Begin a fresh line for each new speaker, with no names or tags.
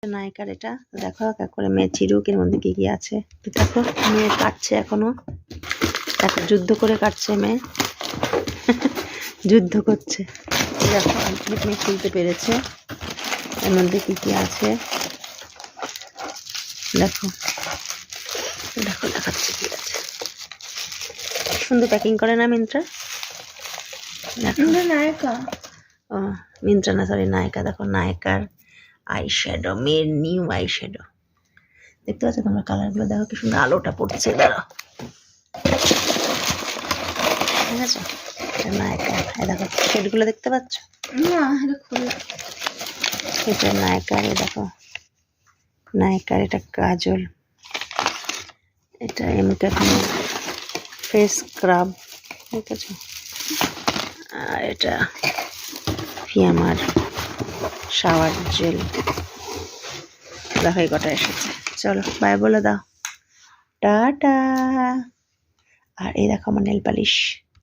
নায়িকার এটা দেখো এক করে মেয়ে চিরুক, এর মধ্যে কি কি আছে তো দেখো। মেয়ে কাটছে এখনো, দেখো যুদ্ধ করে কাটছে মেয়ে যুদ্ধ করছে। দেখো অনেক মেয়ে খুলতে পেরেছে, এর মধ্যে কি কি আছে দেখো। দেখো দেখাচ্ছে কি আছে, সুন্দর প্যাকিং করে না মিন্ত্রা।
নায়িকা,
ও মিন্ত্রা না, সরি নায়িকা। দেখো নায়িকার আই শ্যাডো, মেয়ের নিউ আই শ্যাডো দেখতে পাচ্ছ তোমরা, কালারগুলো দেখো কি সুন্দর আলোটা পড়ছে। দাঁড়াও, ঠিক আছে নায়িকা, দেখো শেডগুলো দেখতে পাচ্ছ।
না এটা খোলা,
এটা নায়িকার, দেখো নায়িকার এটা কাজল, এটা এমক্যাটনি ফেস স্ক্রাব, ঠিক আছে। আর এটা ফিয়ামার শাওয়ার জেল। দেখো এই কটা এসেছে, চলো বাই বলে দাও, টাটা। আর এই দেখো আমার নেল পালিশ।